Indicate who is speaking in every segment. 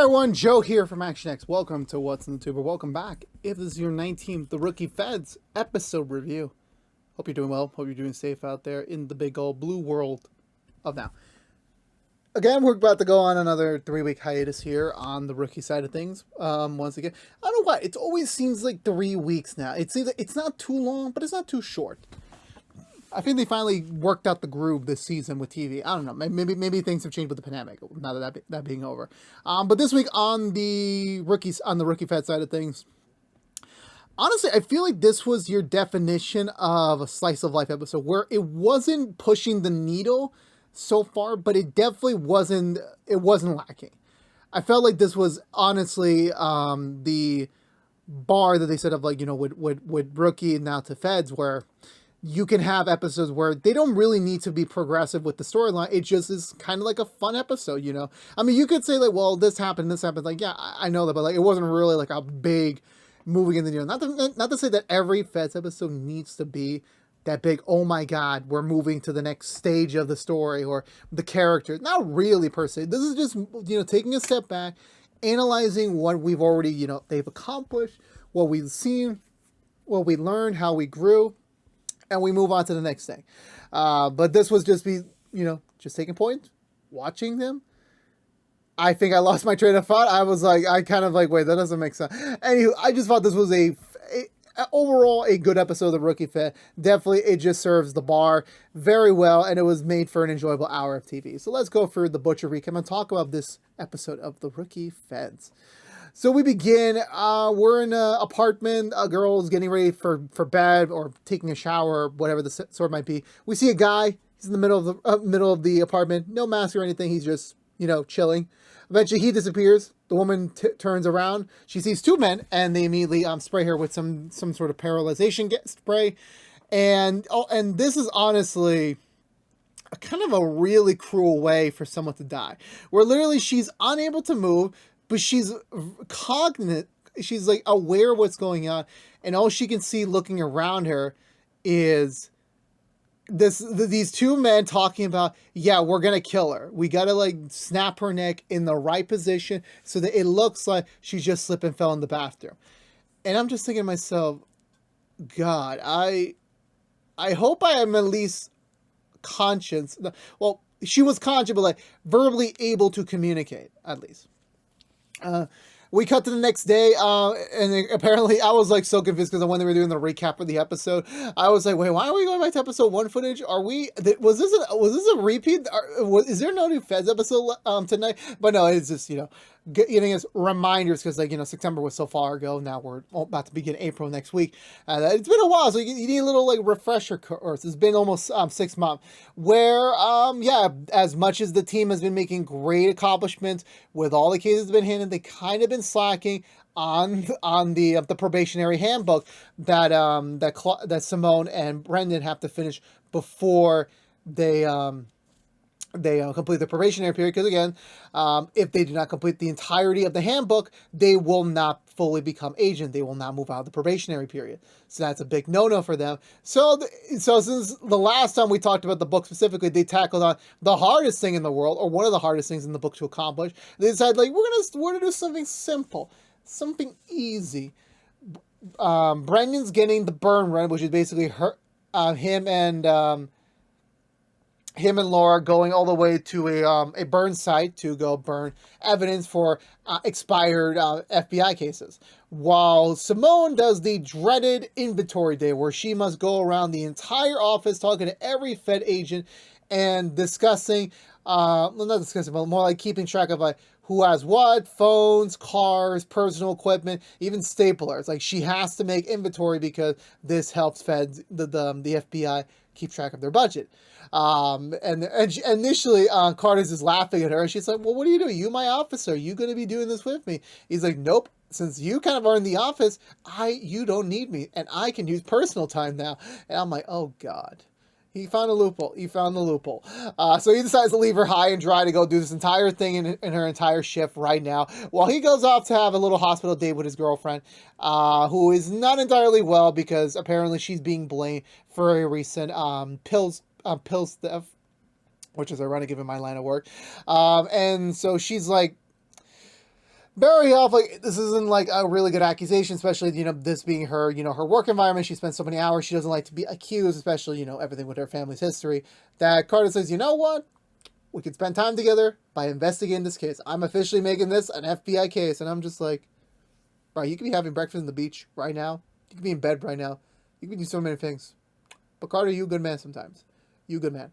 Speaker 1: everyone, Joe here from ActionX. Welcome to What's in the Tuber. Welcome back. If this is your 19th The Rookie Feds episode review, hope you're doing well. Hope you're doing safe out there in the big old blue world of now. Again, we're about to go on another 3-week hiatus here on the rookie side of things. Once again, I don't know why, it always seems like 3 weeks now. It seems like it's not too long, but it's not too short. I think they finally worked out the groove this season with TV. I don't know. Maybe things have changed with the pandemic. Now that being over. But this week on the rookie Fed side of things, honestly, I feel like this was your definition of a slice of life episode where it wasn't pushing the needle so far, but it definitely wasn't. It wasn't lacking. I felt like this was honestly the bar that they set up, like, with rookie now to Feds, where you can have episodes where they don't really need to be progressive with the storyline. It just is kind of like a fun episode, I mean, you could say like, well, this happened. Like, yeah, I know that, but like, it wasn't really like a big moving in the needle. Not to say that every Feds episode needs to be that big, oh my God, we're moving to the next stage of the story or the character. Not really per se. This is just, taking a step back, analyzing what we've already, they've accomplished, what we've seen, what we learned, how we grew, and we move on to the next thing. But this was just just taking points, watching them. I think I lost my train of thought. I kind of like, wait, that doesn't make sense. Anywho, I just thought this was overall a good episode of The Rookie Fed. Definitely, it just serves the bar very well, and it was made for an enjoyable hour of TV. So let's go through the Butcher recap and talk about this episode of The Rookie Feds. So we begin, we're in an apartment, a girl's getting ready for bed or taking a shower or whatever the sort might be. We see a guy, he's in the middle of the apartment, no mask or anything, he's just, chilling. Eventually he disappears, the woman turns around, she sees two men, and they immediately spray her with some sort of paralyzation spray. And this is honestly kind of a really cruel way for someone to die, where literally she's unable to move, but she's cognate, she's like aware of what's going on, and all she can see looking around her is these two men talking about, yeah, we're gonna kill her. We gotta like snap her neck in the right position so that it looks like she just slipped and fell in the bathroom. And I'm just thinking to myself, God, I hope I am at least conscious. Well, she was conscious, but like verbally able to communicate at least. We cut to the next day, and apparently I was like so confused because when they were doing the recap of the episode, I was like, wait, why are we going back to episode 1 footage? Was this a repeat? Is there no new Feds episode tonight? But no, it's just, getting us reminders because, like, September was so far ago. Now we're about to begin April next week. It's been a while, so you need a little like refresher course. It's been almost 6 months. Where as much as the team has been making great accomplishments with all the cases that have been handled, they kind of been slacking on the probationary handbook that Simone and Brendan have to finish before they complete the probationary period. Because again, if they do not complete the entirety of the handbook, they will not fully become agent. They will not move out of the probationary period. So that's a big no-no for them. So since the last time we talked about the book specifically, they tackled on the hardest thing in the world, or one of the hardest things in the book to accomplish. They decided, like, we're gonna do something simple, something easy. Brendan's getting the burn run, which is basically him and Laura going all the way to a burn site to go burn evidence for expired FBI cases. While Simone does the dreaded inventory day, where she must go around the entire office talking to every Fed agent and discussing, not discussing, but more like keeping track of like who has what, phones, cars, personal equipment, even staplers. Like, she has to make inventory because this helps Feds, the FBI, keep track of their budget. And initially, Carter's is laughing at her, and she's like, well, what are you doing? You my officer. Are you going to be doing this with me? He's like, nope. Since you kind of are in the office, you don't need me, and I can use personal time now. And I'm like, oh, God. He found a loophole. He found the loophole. So he decides to leave her high and dry to go do this entire thing in her entire shift right now, while he goes off to have a little hospital date with his girlfriend, who is not entirely well because apparently she's being blamed for a recent pills theft, which is ironic given my line of work. And so she's like, very off. Like, this isn't like a really good accusation, especially, this being her, her work environment. She spends so many hours. She doesn't like to be accused, especially, everything with her family's history. That Carter says, you know what? We could spend time together by investigating this case. I'm officially making this an FBI case. And I'm just like, right, you could be having breakfast on the beach right now. You could be in bed right now. You could do so many things. But Carter, you a good man sometimes. You a good man.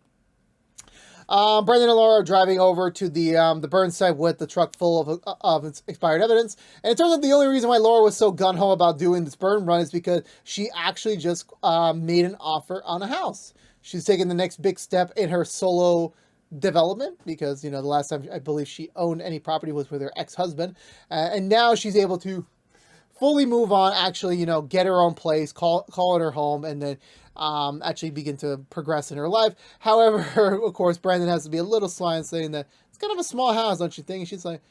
Speaker 1: Brendan and Laura are driving over to the burn site with the truck full of expired evidence. And it turns out the only reason why Laura was so gung-ho about doing this burn run is because she actually just made an offer on a house. She's taking the next big step in her solo development because, the last time I believe she owned any property was with her ex-husband. And now she's able to fully move on, actually, get her own place, call it her home, and then actually begin to progress in her life. However, of course, Brandon has to be a little sly and saying that it's kind of a small house, don't you think? And she's like,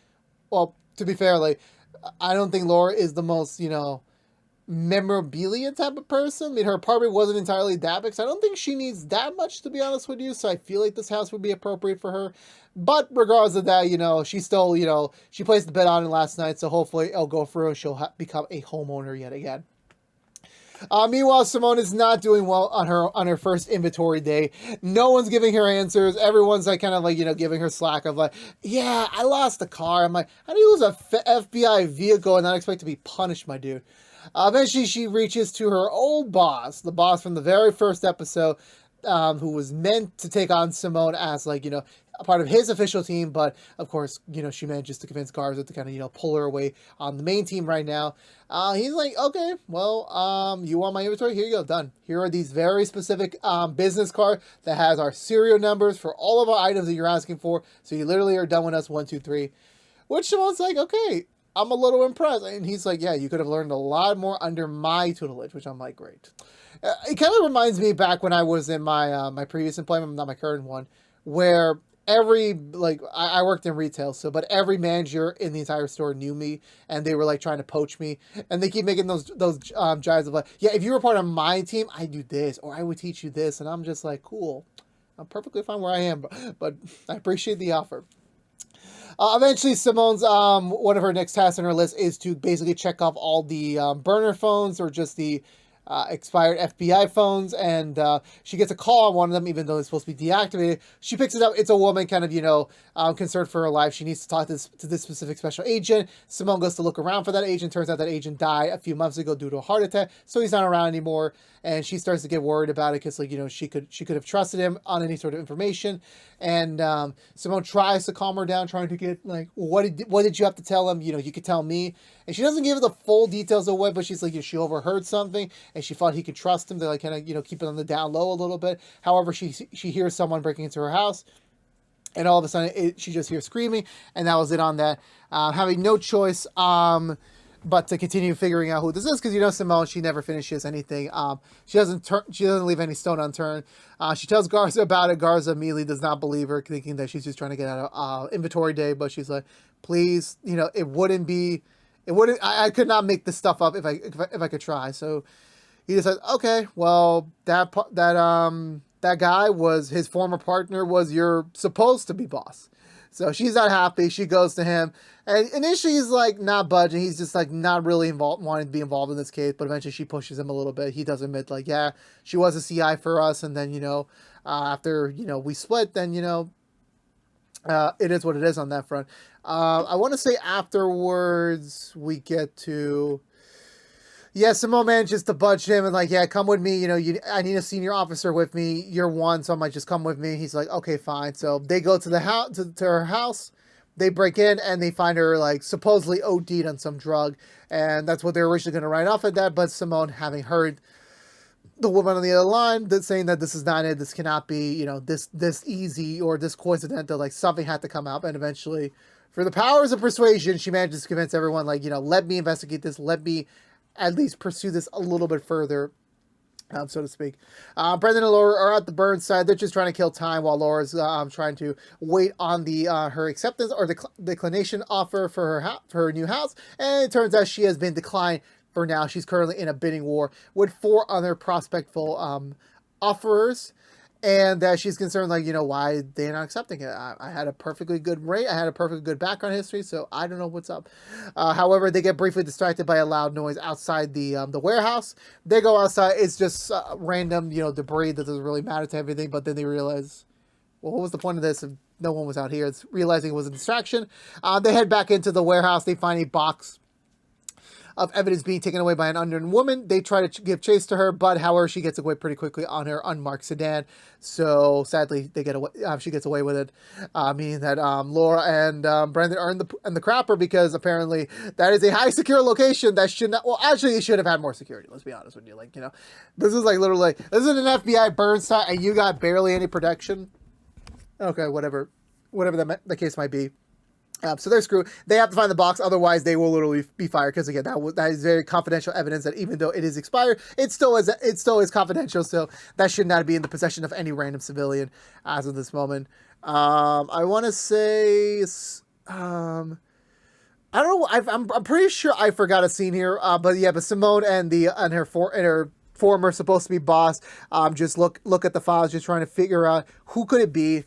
Speaker 1: well, to be fair, like, I don't think Laura is the most, memorabilia type of person. I mean, her apartment wasn't entirely that big, so I don't think she needs that much, to be honest with you. So I feel like this house would be appropriate for her. But regardless of that, she still, she placed the bet on it last night, so hopefully it'll go through and she'll become a homeowner yet again. Meanwhile, Simone is not doing well on her first inventory day. No one's giving her answers. Everyone's like kind of like, giving her slack of like, yeah, I lost the car. I'm like, how do you lose a FBI vehicle and not expect to be punished, my dude? Eventually, she reaches to her old boss, the boss from the very first episode, who was meant to take on Simone as, like, a part of his official team. But, of course, she manages to convince Garza to kind of, pull her away on the main team right now. He's like, okay, well, you want my inventory? Here you go, done. Here are these very specific business cards that has our serial numbers for all of our items that you're asking for. So you literally are done with us 1, 2, 3. Which Simone's like, okay, I'm a little impressed. And he's like, yeah, you could have learned a lot more under my tutelage, which I'm like, great. It kind of reminds me back when I was in my my previous employment, not my current one, where I worked in retail, but every manager in the entire store knew me, and they were like trying to poach me, and they keep making those jibes of like, yeah, if you were part of my team, I'd do this, or I would teach you this, and I'm just like, cool, I'm perfectly fine where I am, but I appreciate the offer. Eventually, Simone's one of her next tasks on her list is to basically check off all the burner phones or just the expired FBI phones, and she gets a call on one of them, even though it's supposed to be deactivated. She picks it up. It's a woman kind of, concerned for her life. She needs to talk to this specific special agent. Simone goes to look around for that agent. Turns out that agent died a few months ago due to a heart attack, so he's not around anymore. And she starts to get worried about it because, like, she could have trusted him on any sort of information. And Simone tries to calm her down, trying to get, like, what did you have to tell him? You could tell me. And she doesn't give the full details away, but she's like, she overheard something, and she thought he could trust him to, like, kind of, keep it on the down low a little bit. However, she hears someone breaking into her house, and all of a sudden she just hears screaming, and that was it on that. Having no choice but to continue figuring out who this is, because Simone, she never finishes anything. She doesn't leave any stone unturned. She tells Garza about it. Garza immediately does not believe her, thinking that she's just trying to get out of inventory day. But she's like, please, I could not make this stuff up if I could try. So he just says, okay, well, that guy was his former partner, was your supposed to be boss. So she's not happy. She goes to him, and initially he's like not budging. He's just like not really wanting to be involved in this case. But eventually she pushes him a little bit. He does admit, like, yeah, she was a CI for us, and then after we split, then it is what it is on that front. I want to say afterwards we get to. Yeah, Simone manages to budge him and like, yeah, come with me. I need a senior officer with me. You're one, so I might just come with me. He's like, okay, fine. So they go to the house, to her house. They break in and they find her like supposedly OD'd on some drug, and that's what they're originally going to write off at that. But Simone, having heard the woman on the other line, that's saying that this is not it. This cannot be, this easy or this coincidental. Like something had to come up, and eventually, for the powers of persuasion, she manages to convince everyone, like, let me investigate this. Let me at least pursue this a little bit further, so to speak. Brendan and Laura are at the burn side. They're just trying to kill time while Laura's trying to wait on the her acceptance or declination offer for her new house. And it turns out she has been declined for now. She's currently in a bidding war with 4 other prospectful offerers. and that she's concerned, like, why they're not accepting it. I had a perfectly good rate. I had a perfectly good background history, so I don't know what's up. However, they get briefly distracted by a loud noise outside the warehouse. They go outside. It's just random, debris that doesn't really matter to everything. But then they realize, well, what was the point of this if no one was out here? It's realizing it was a distraction. They head back into the warehouse. They find a box of evidence being taken away by an unknown woman. They try to give chase to her, but however, she gets away pretty quickly on her unmarked sedan. So sadly, they get away. She gets away with it, meaning that Laura and Brendan are in the crapper, because apparently that is a high secure location that should not. Well, actually, it should have had more security. Let's be honest with you. This is like literally this is an FBI burn site, and you got barely any protection. Okay, whatever the case might be. So they're screwed. They have to find the box, otherwise they will literally be fired. Because again, that is very confidential evidence that even though it is expired, it still is confidential. So that should not be in the possession of any random civilian as of this moment. I want to say, I don't know. I'm pretty sure I forgot a scene here. But Simone and her former supposed to be boss just look at the files, just trying to figure out who could it be.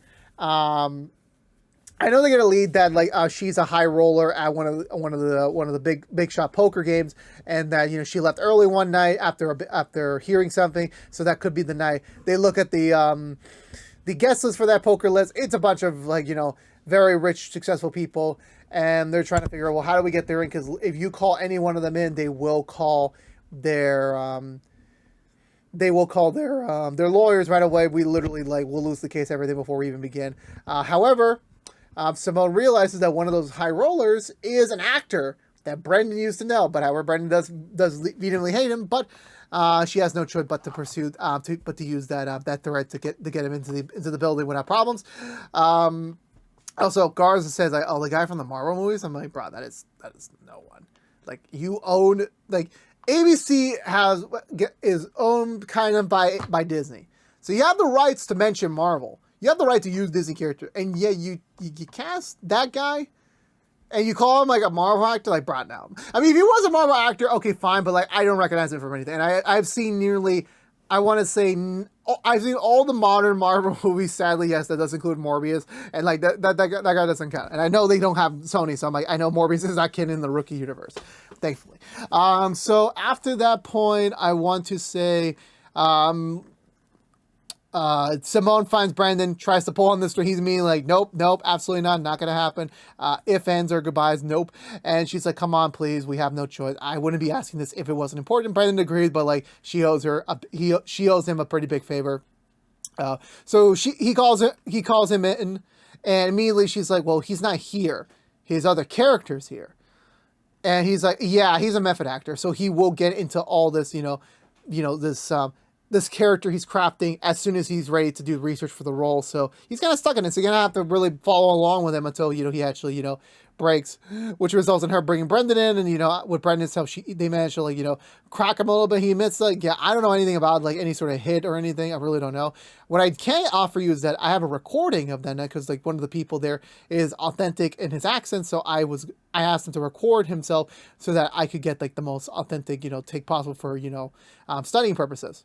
Speaker 1: I know they're gonna lead that she's a high roller at one of the big shot poker games, and that she left early one night after hearing something, so that could be the night. They look at the guest list for that poker list. It's a bunch of very rich, successful people, and they're trying to figure out, well, how do we get there in? Because if you call any one of them in, they will call their lawyers right away. We literally we'll lose the case, everything before we even begin. However, Simone realizes that one of those high rollers is an actor that Brendan used to know, but however, Brendan does vehemently hate him, but she has no choice but to pursue, to use that threat to get him into the building without problems. Also, Garza says, "Oh, the guy from the Marvel movies." I'm like, bro, that is no one. You own ABC is owned kind of by Disney, so you have the rights to mention Marvel. You have the right to use Disney character, and yet you cast that guy, and you call him a Marvel actor, bro, no. I mean, if he was a Marvel actor, okay, fine, but I don't recognize him from anything. And I've seen I've seen all the modern Marvel movies. Sadly, yes, that does include Morbius, and that guy doesn't count. And I know they don't have Sony, so I know Morbius is not kidding in the rookie universe, thankfully. So after that point, I want to say, Simone finds Brandon, tries to pull on this, he's immediately nope, absolutely not gonna happen. If ands or goodbyes, nope. And she's like, come on, please, we have no choice. I wouldn't be asking this if it wasn't important. Brandon agrees, but she owes him a pretty big favor. So he calls him in, and immediately she's like, well, he's not here. His other character's here. And he's like, yeah, he's a method actor, so he will get into all this, this character he's crafting as soon as he's ready to do research for the role. So he's kind of stuck in it. So you're going to have to really follow along with him until, he actually, breaks, which results in her bringing Brendan in. And, with Brendan's help, they managed to, crack him a little bit. He admits, yeah, I don't know anything about, any sort of hit or anything. I really don't know. What I can offer you is that I have a recording of that night, because, one of the people there is authentic in his accent. So I asked him to record himself so that I could get, the most authentic, take possible for, studying purposes.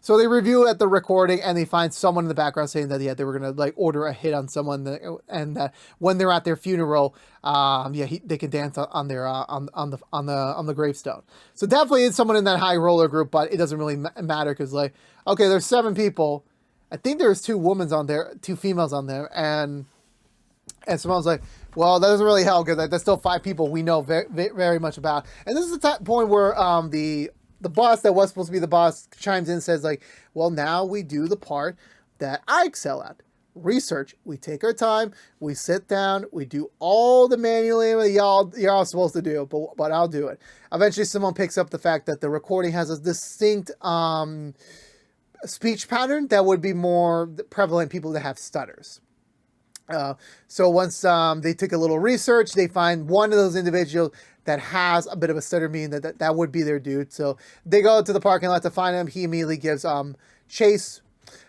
Speaker 1: So they review at the recording, and they find someone in the background saying that they were gonna order a hit on someone, and that when they're at their funeral, they can dance on their on the gravestone. So definitely it's someone in that high roller group, but it doesn't really matter, because okay, there's 7 people. I think there's 2 females on there, and Simone's like, well, that doesn't really help, because there's still 5 people we know very, very much about. And this is the point where the boss that was supposed to be the boss chimes in and says, well, now we do the part that I excel at. Research. We take our time. We sit down. We do all the manually that you're all supposed to do, but I'll do it. Eventually, someone picks up the fact that the recording has a distinct speech pattern that would be more prevalent in people that have stutters. So once they took a little research, they find one of those individuals that has a bit of a stutter, meaning that would be their dude. So they go to the parking lot to find him. He immediately gives chase.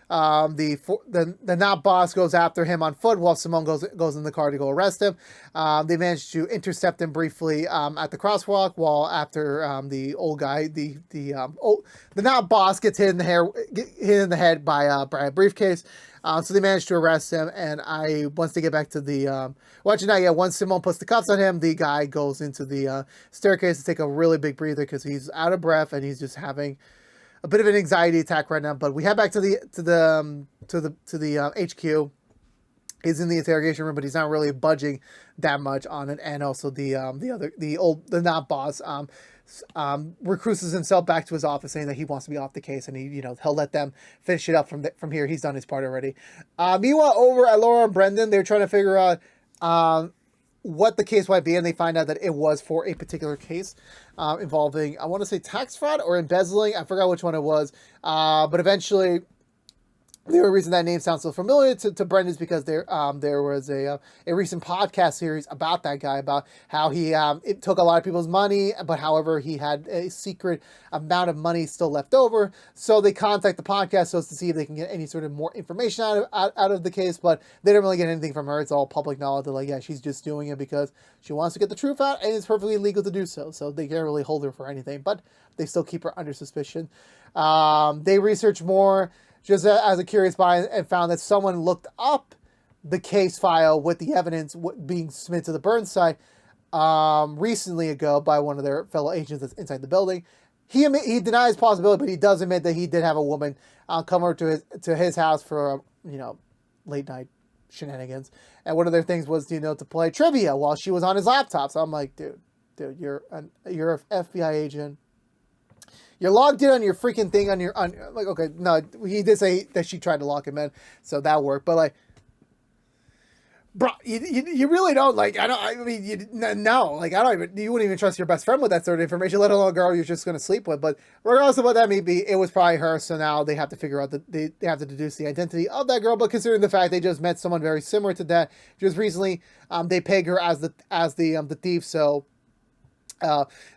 Speaker 1: The not boss goes after him on foot while Simone goes in the car to go arrest him. They manage to intercept him briefly at the crosswalk while after the old guy, the not boss gets hit in the head by a briefcase. So they managed to arrest him, and once they get back to the once Simone puts the cuffs on him, the guy goes into the staircase to take a really big breather because he's out of breath and he's just having a bit of an anxiety attack right now. But we head back to the HQ. He's in the interrogation room, but he's not really budging that much on it. And also the not boss recruits himself back to his office, saying that he wants to be off the case, and he'll let them finish it up from here. He's done his part already. Meanwhile, over at Laura and Brendan, they're trying to figure out what the case might be, and they find out that it was for a particular case involving, I want to say, tax fraud or embezzling. I forgot which one it was, but eventually, the only reason that name sounds so familiar to Brendan is because there was a recent podcast series about that guy, about how he it took a lot of people's money, but however he had a secret amount of money still left over. So they contact the podcast so as to see if they can get any sort of more information out of the case, but they don't really get anything from her. It's all public knowledge. They're like, yeah, she's just doing it because she wants to get the truth out, and it's perfectly legal to do so. So they can't really hold her for anything, but they still keep her under suspicion. They research more just as a curious mind, and found that someone looked up the case file with the evidence being submitted to the Burnside recently ago by one of their fellow agents that's inside the building. He denies possibility, but he does admit that he did have a woman come over to his house for late night shenanigans, and one of their things was to play trivia while she was on his laptop. So I'm like, dude, you're an FBI agent. You're logged in on your freaking thing okay, no, he did say that she tried to lock him in, so that worked. But bro, you really don't you wouldn't even trust your best friend with that sort of information, let alone a girl you're just going to sleep with. But regardless of what that may be, it was probably her. So now they have to figure out they have to deduce the identity of that girl. But considering the fact they just met someone very similar to that just recently, they peg her as the thief. So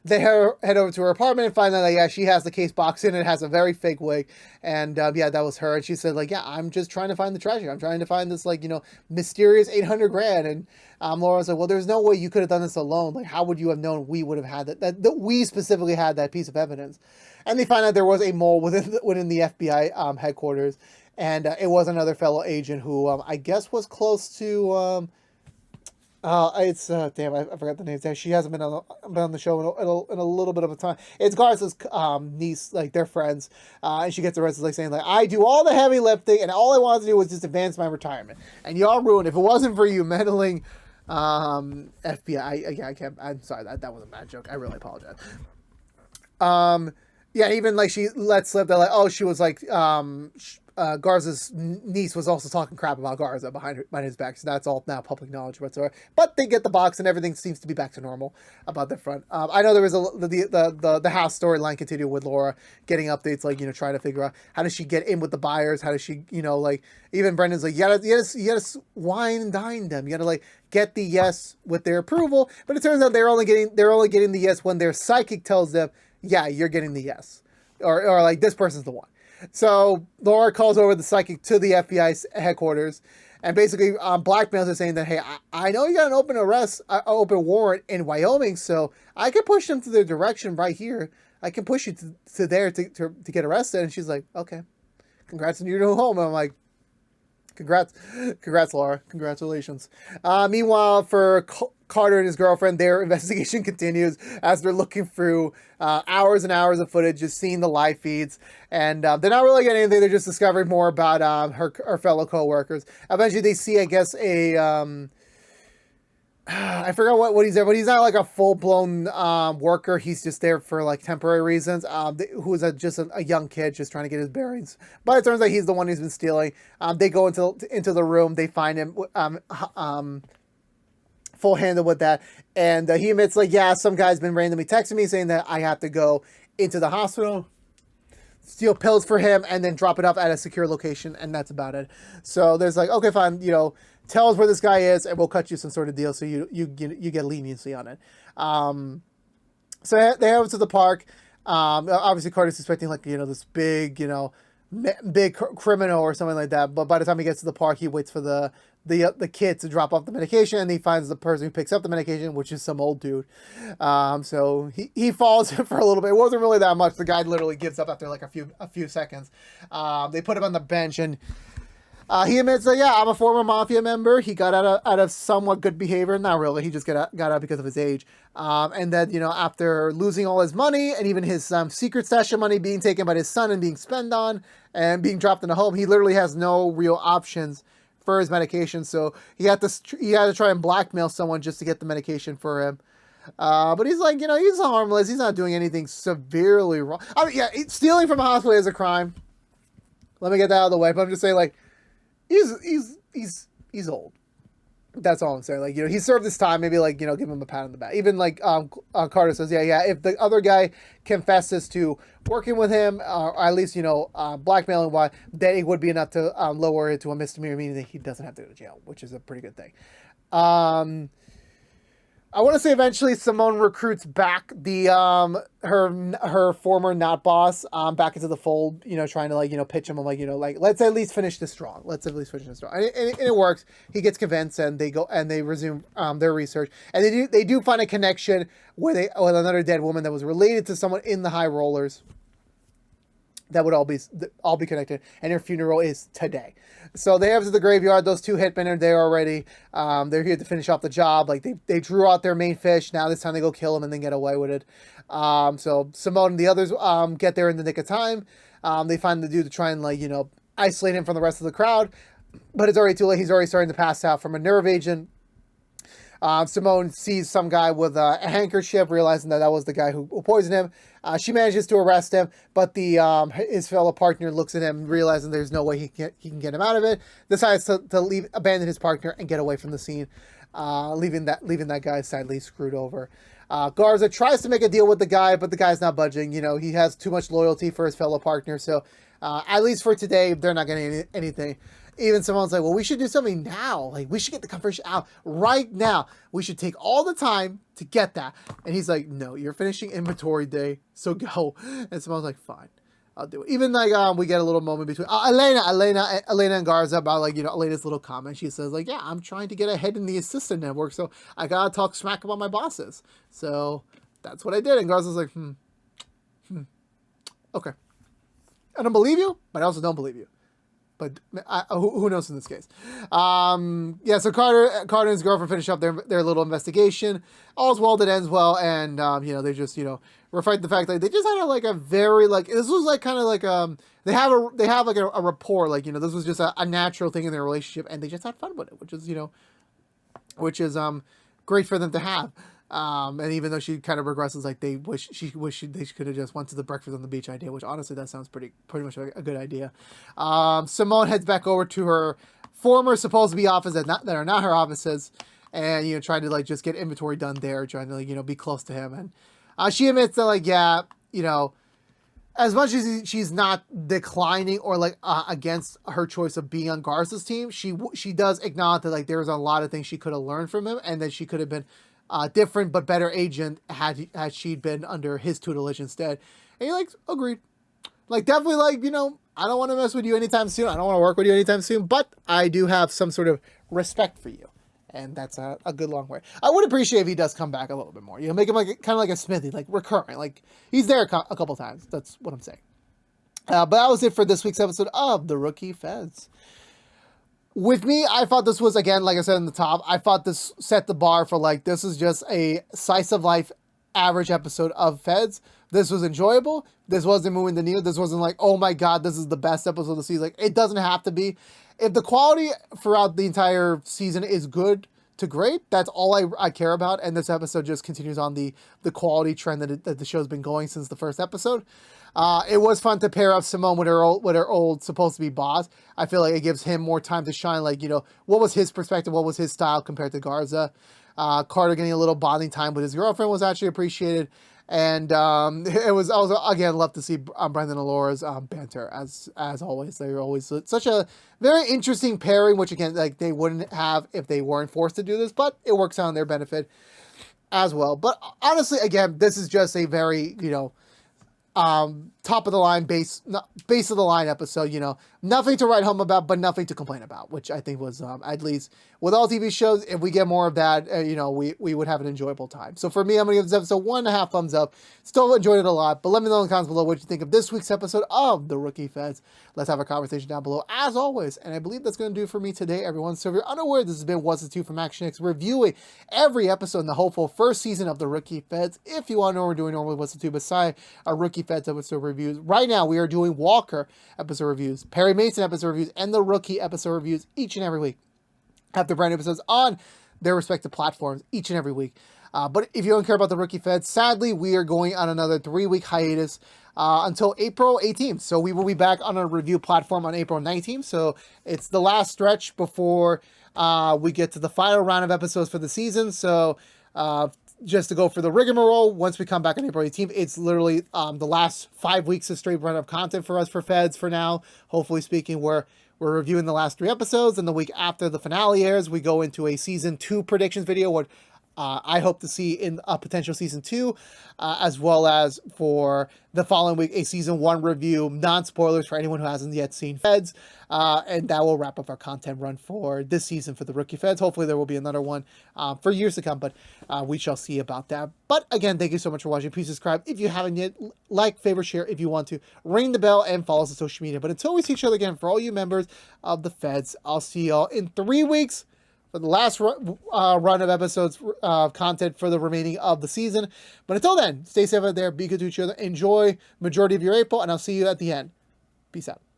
Speaker 1: they head over to her apartment and find out that, she has the case box in it, has a very fake wig. And, that was her. And she said, I'm just trying to find the treasure. I'm trying to find this, mysterious 800 grand. And, Laura's like, well, there's no way you could have done this alone. How would you have known we would have had that we specifically had that piece of evidence? And they find out there was a mole within the FBI, headquarters. And, it was another fellow agent who, I guess was close to, it's damn, I forgot the name. She hasn't been on the show in a little bit of a time. It's Garza's niece, they're friends, and she gets arrested, saying I do all the heavy lifting, and all I wanted to do was just advance my retirement, and y'all ruined it. If it wasn't for you meddling, FBI, I can't. I'm sorry, that was a bad joke. I really apologize. Even she let slip that she was Garza's niece was also talking crap about Garza behind his back, so that's all now public knowledge whatsoever. But they get the box, and everything seems to be back to normal about the front. I know there was the house storyline continued with Laura getting updates, trying to figure out how does she get in with the buyers, how does she, even Brendan's you gotta wine and dine them, you gotta get the yes with their approval. But it turns out they're only getting the yes when their psychic tells them, yeah, you're getting the yes, or this person's the one. So Laura calls over the psychic to the FBI headquarters and basically blackmails her, saying that, hey, I know you got an open warrant in Wyoming, so I can push them to the direction right here. I can push you to there to get arrested. And she's like, okay, congrats on your new home. And I'm like, congrats, Laura. Congratulations. Meanwhile, for Carter and his girlfriend, their investigation continues as they're looking through hours and hours of footage, just seeing the live feeds, and they're not really getting anything. They're just discovering more about her fellow co-workers. Eventually, they see, I guess, I forgot what he's there, but he's not a full-blown worker. He's just there for temporary reasons. Who's just a young kid just trying to get his bearings. But it turns out he's the one who's been stealing. They go into the room. They find him full-handed with that, and he admits some guy's been randomly texting me saying that I have to go into the hospital, steal pills for him, and then drop it off at a secure location, and that's about it. So there's okay, fine, tell us where this guy is, and we'll cut you some sort of deal so you get leniency on it. So they head over to the park. Obviously Carter's suspecting this big big criminal or something like that. But by the time he gets to the park, he waits for the kid to drop off the medication, and he finds the person who picks up the medication, which is some old dude. So he follows him for a little bit. It wasn't really that much. The guy literally gives up after like a few seconds. They put him on the bench, and he admits that, yeah, I'm a former mafia member. He got out of somewhat good behavior. Not really. He just got out because of his age. And then, after losing all his money and even his secret stash of money being taken by his son and being spent on and being dropped in a home, he literally has no real options for his medication. So he had to try and blackmail someone just to get the medication for him. But he's like, he's harmless. He's not doing anything severely wrong. I mean, yeah, stealing from a hospital is a crime. Let me get that out of the way. But I'm just saying, like, he's old. That's all I'm saying. Like, he served his time. Maybe, like, give him a pat on the back. Even like Carter says, yeah. If the other guy confesses to working with him, or at least blackmailing, then it would be enough to lower it to a misdemeanor, meaning that he doesn't have to go to jail, which is a pretty good thing. I want to say eventually Simone recruits back the her former not boss back into the fold, trying to pitch him like let's at least finish this strong. And it works. He gets convinced, and they go and they resume their research, and they do find a connection with another dead woman that was related to someone in the High Rollers. That would all be connected, and her funeral is today. So they have to the graveyard. Those two hitmen are there already. They're here to finish off the job. Like they drew out their main fish. Now this time they go kill him and then get away with it. So Simone and the others get there in the nick of time. They find the dude to try and isolate him from the rest of the crowd, but it's already too late. He's already starting to pass out from a nerve agent. Simone sees some guy with a handkerchief, realizing that was the guy who poisoned him. She manages to arrest him, but his fellow partner looks at him, realizing there's no way he can get him out of it. Decides to abandon his partner and get away from the scene, leaving that guy sadly screwed over. Garza tries to make a deal with the guy, but the guy's not budging. He has too much loyalty for his fellow partner, so at least for today, they're not getting anything. Even someone's like, well, we should do something now. Like, we should get the conversion out right now. We should take all the time to get that. And he's like, no, you're finishing inventory day, so go. And someone's like, fine, I'll do it. Even we get a little moment between Elena and Garza about Elena's little comment. She says yeah, I'm trying to get ahead in the assistant network, so I gotta talk smack about my bosses. So that's what I did. And Garza's like, okay. I don't believe you, but I also don't believe you. But who knows in this case? So Carter and his girlfriend finish up their little investigation. All's well that ends well, and they just reflect the fact that they just had a very this was kind of they have a rapport, this was just a natural thing in their relationship, and they just had fun with it, which is great for them to have. And even though she kind of regresses, they they could have just went to the breakfast on the beach idea, which honestly that sounds pretty much a good idea. Simone heads back over to her former supposed to be office that are not her offices, and trying to just get inventory done there, trying to be close to him. And she admits that as much as she's not declining or against her choice of being on Garza's team, she does acknowledge that there's a lot of things she could have learned from him, and that she could have been different but better agent had she been under his tutelage instead. And you're agreed. Definitely I don't want to mess with you anytime soon. I don't want to work with you anytime soon, but I do have some sort of respect for you. And that's a good long way. I would appreciate if he does come back a little bit more. Make him kind of like a Smithy, recurrent. He's there a couple times. That's what I'm saying. But that was it for this week's episode of The Rookie Feds. With me, I thought this was, again, like I said in the top, I thought this set the bar for this is just a slice of life average episode of Feds. This was enjoyable. This wasn't moving the needle. This wasn't oh my God, this is the best episode of the season. It doesn't have to be. If the quality throughout the entire season is good to great, that's all I care about. And this episode just continues on the quality trend that the show's been going since the first episode. It was fun to pair up Simone with her old supposed to be boss. I feel like it gives him more time to shine. What was his perspective? What was his style compared to Garza? Carter getting a little bonding time with his girlfriend was actually appreciated. And it was also, again, love to see Brendan and Laura's banter as always. They're always such a very interesting pairing, which again, they wouldn't have if they weren't forced to do this, but it works out in their benefit as well. But honestly, again, this is just a very, top of the line, base of the line episode. You know, nothing to write home about, but nothing to complain about, which I think was at least with all TV shows. If we get more of that, you know, we would have an enjoyable time. So for me, I'm gonna give this episode 1.5 thumbs up. Still enjoyed it a lot, but let me know in the comments below what you think of this week's episode of The Rookie Feds. Let's have a conversation down below as always, and I believe that's gonna do it for me today, everyone. So if you're unaware, this has been What's the Two from Action X, reviewing every episode in the hopeful first season of The Rookie Feds. If you want to know what we're doing normally, What's the Two beside our Rookie Feds episode reviews, right now we are doing Walker episode reviews, Perry Mason episode reviews, and the Rookie episode reviews each and every week. Have the brand episodes on their respective platforms each and every week. But if you don't care about the Rookie Feds, sadly, we are going on another 3-week hiatus until April 18th. So we will be back on a review platform on April 19th. So it's the last stretch before we get to the final round of episodes for the season. So just to go for the rigmarole, once we come back on April 18th, it's literally the last 5 weeks of straight run of content for us for Feds for now. Hopefully speaking, we're reviewing the last 3 episodes, and the week after the finale airs, we go into a season 2 predictions video, what I hope to see in a potential season 2, as well as for the following week, a season 1 review, non-spoilers for anyone who hasn't yet seen Feds, and that will wrap up our content run for this season for the Rookie Feds. Hopefully there will be another one for years to come, but we shall see about that. But again, thank you so much for watching. Please subscribe if you haven't yet. Like, favorite, share if you want to. Ring the bell and follow us on social media. But until we see each other again, for all you members of the Feds, I'll see y'all in 3 weeks for the last run of episodes content for the remaining of the season. But until then, stay safe out there, be good to each other, enjoy majority of your April, and I'll see you at the end. Peace out.